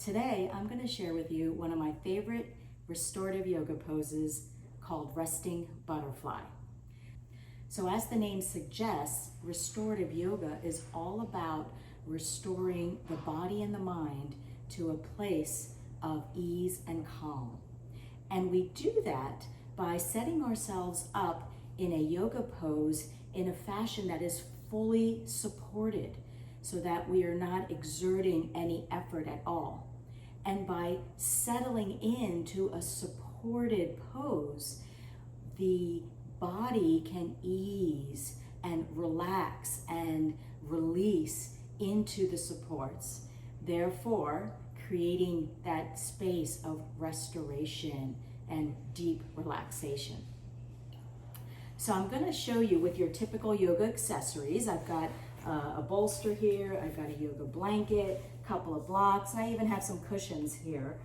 Today, I'm going to share with you one of my favorite restorative yoga poses called resting butterfly. So as the name suggests, restorative yoga is all about restoring the body and the mind to a place of ease and calm. And we do that by setting ourselves up in a yoga pose in a fashion that is fully supported so that we are not exerting any effort at all. And by settling into a supported pose, the body can ease and relax and release into the supports, therefore creating that space of restoration and deep relaxation. So I'm going to show you with your typical yoga accessories. I've got a bolster here, I've got a yoga blanket, a couple of blocks, and I even have some cushions here.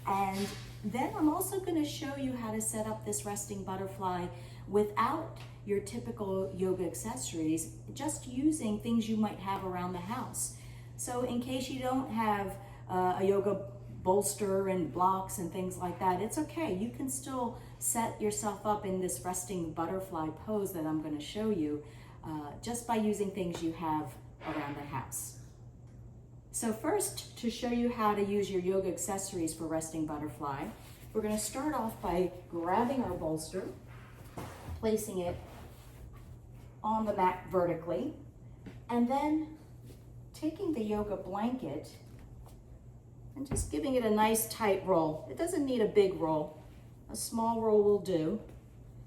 And then I'm also going to show you how to set up this resting butterfly without your typical yoga accessories, just using things you might have around the house. So in case you don't have a yoga bolster and blocks and things like that, it's okay. You can still set yourself up in this resting butterfly pose that I'm going to show you just by using things you have around the house. So first, to show you how to use your yoga accessories for resting butterfly, we're going to start off by grabbing our bolster, placing it on the mat vertically, and then taking the yoga blanket and just giving it a nice tight roll. It doesn't need a big roll. A small roll will do,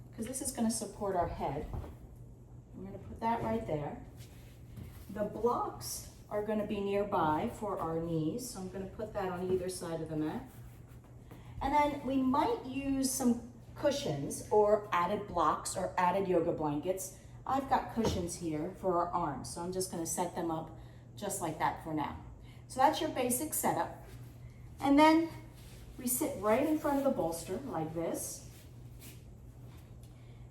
because this is going to support our head. I'm going to put that right there. The blocks are going to be nearby for our knees, so I'm going to put that on either side of the mat. And then we might use some cushions or added blocks or added yoga blankets. I've got cushions here for our arms, so I'm just going to set them up just like that for now. So that's your basic setup. And then we sit right in front of the bolster like this.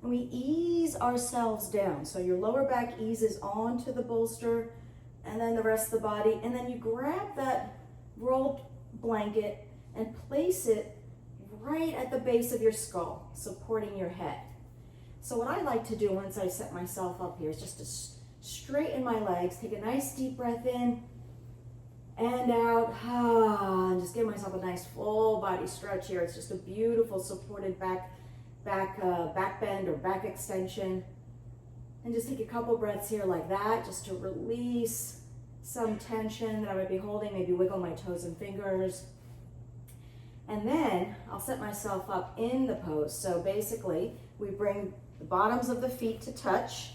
And we ease ourselves down. So your lower back eases onto the bolster and then the rest of the body. And then you grab that rolled blanket and place it right at the base of your skull, supporting your head. So what I like to do once I set myself up here is just to straighten my legs, take a nice deep breath in and out, and just give myself a nice full body stretch here. It's just a beautiful supported back bend or back extension. And just take a couple breaths here like that, just to release some tension that I might be holding, maybe wiggle my toes and fingers. And then I'll set myself up in the pose. So basically, we bring the bottoms of the feet to touch,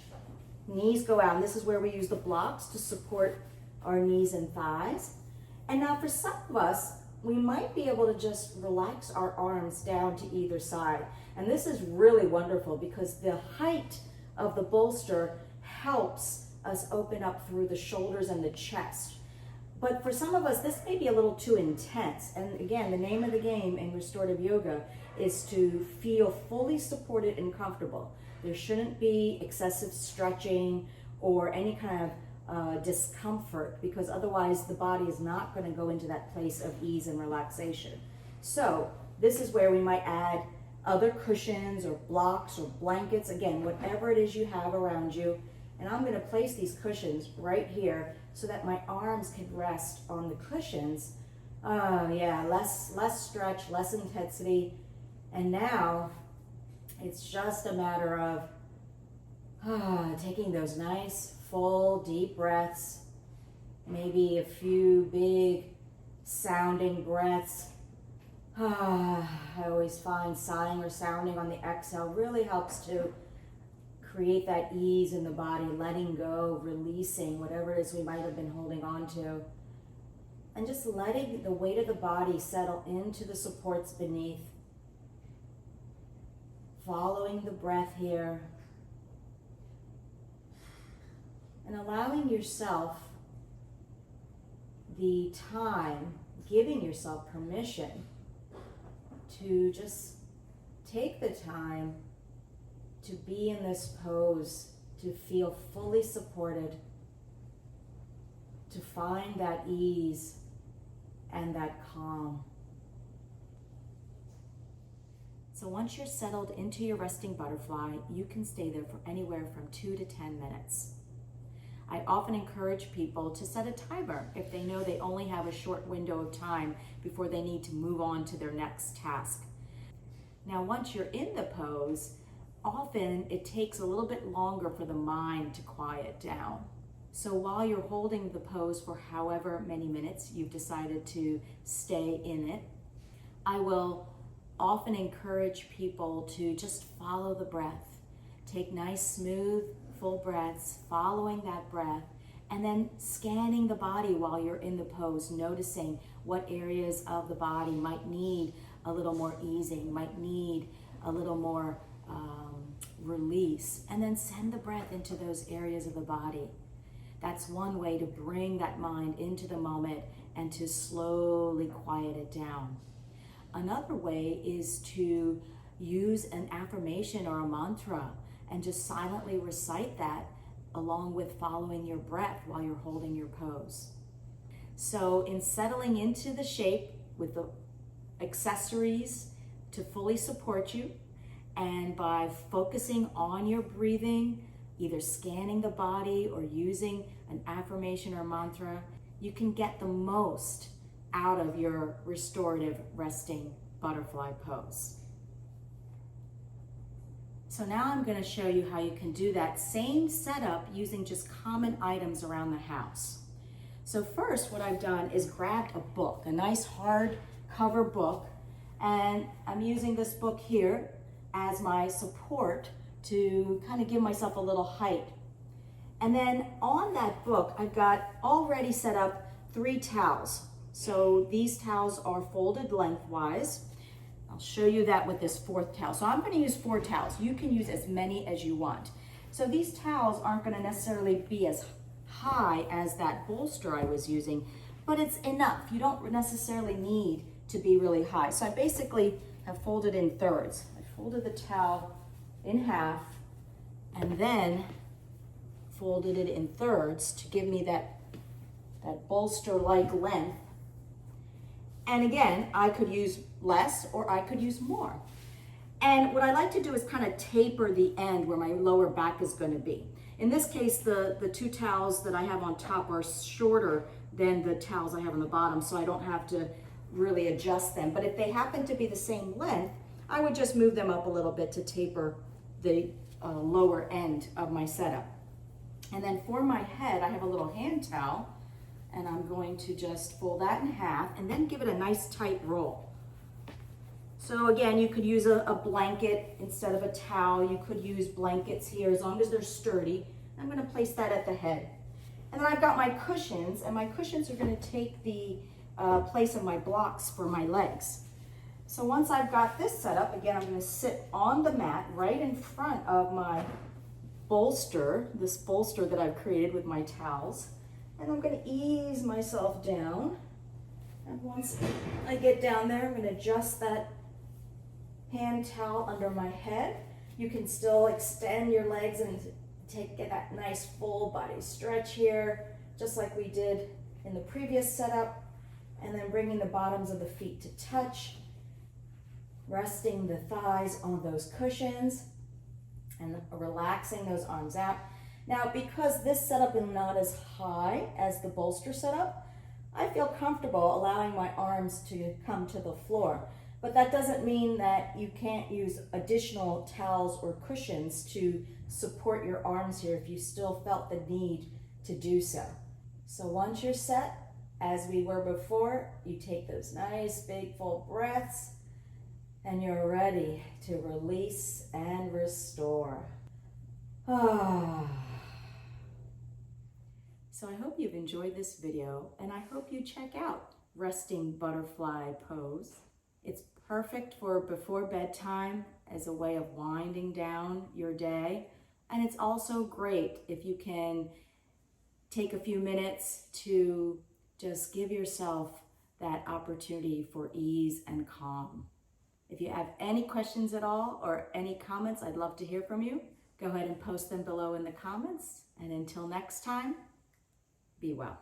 knees go out, and this is where we use the blocks to support our knees and thighs. And now for some of us, we might be able to just relax our arms down to either side. And this is really wonderful because the height of the bolster helps us open up through the shoulders and the chest. But for some of us, this may be a little too intense. And again, the name of the game in restorative yoga is to feel fully supported and comfortable. There shouldn't be excessive stretching or any kind of discomfort, because otherwise the body is not going to go into that place of ease and relaxation. So this is where we might add other cushions or blocks or blankets, again, whatever it is you have around you. And I'm going to place these cushions right here so that my arms can rest on the cushions. Less stretch, less intensity. And now it's just a matter of taking those nice, full, deep breaths, maybe a few big sounding breaths. I always find sighing or sounding on the exhale really helps to create that ease in the body, letting go, releasing whatever it is we might have been holding on to, and just letting the weight of the body settle into the supports beneath. Following the breath here, and allowing yourself the time, giving yourself permission to just take the time to be in this pose, to feel fully supported, to find that ease and that calm. So once you're settled into your resting butterfly, you can stay there for anywhere from 2 to 10 minutes. I often encourage people to set a timer if they know they only have a short window of time before they need to move on to their next task. Now, once you're in the pose, often it takes a little bit longer for the mind to quiet down. So while you're holding the pose for however many minutes you've decided to stay in it, I will often encourage people to just follow the breath. Take nice, smooth, full breaths, following that breath, and then scanning the body while you're in the pose, noticing what areas of the body might need a little more easing, might need a little more release, and then send the breath into those areas of the body. That's one way to bring that mind into the moment and to slowly quiet it down. Another way is to use an affirmation or a mantra and just silently recite that along with following your breath while you're holding your pose. So in settling into the shape with the accessories to fully support you, and by focusing on your breathing, either scanning the body or using an affirmation or mantra, you can get the most out of your restorative resting butterfly pose. So now I'm going to show you how you can do that same setup using just common items around the house. So first, what I've done is grabbed a book, a nice hard cover book, and I'm using this book here as my support to kind of give myself a little height. And then on that book, I've got already set up 3 towels. So these towels are folded lengthwise. I'll show you that with this 4th towel. So I'm going to use 4 towels. You can use as many as you want. So these towels aren't going to necessarily be as high as that bolster I was using, but it's enough. You don't necessarily need to be really high. So I basically have folded in thirds. I folded the towel in half and then folded it in thirds to give me that bolster-like length. And again, I could use less or I could use more. And what I like to do is kind of taper the end where my lower back is going to be. In this case, the 2 towels that I have on top are shorter than the towels I have on the bottom, so I don't have to really adjust them. But if they happen to be the same length, I would just move them up a little bit to taper the lower end of my setup. And then for my head, I have a little hand towel, and I'm going to just fold that in half and then give it a nice tight roll. So again, you could use a blanket instead of a towel. You could use blankets here as long as they're sturdy. I'm going to place that at the head. And then I've got my cushions, and my cushions are going to take the place of my blocks for my legs. So once I've got this set up, again, I'm going to sit on the mat right in front of my bolster, this bolster that I've created with my towels. And I'm going to ease myself down. And once I get down there, I'm going to adjust that hand towel under my head. You can still extend your legs and get that nice full body stretch here, just like we did in the previous setup. And then bringing the bottoms of the feet to touch, resting the thighs on those cushions, and relaxing those arms out. Now, because this setup is not as high as the bolster setup, I feel comfortable allowing my arms to come to the floor. But that doesn't mean that you can't use additional towels or cushions to support your arms here if you still felt the need to do so. So once you're set, as we were before, you take those nice big full breaths and you're ready to release and restore. So I hope you've enjoyed this video, and I hope you check out Resting Butterfly Pose. It's perfect for before bedtime as a way of winding down your day. And it's also great if you can take a few minutes to just give yourself that opportunity for ease and calm. If you have any questions at all or any comments, I'd love to hear from you. Go ahead and post them below in the comments. And until next time, be well.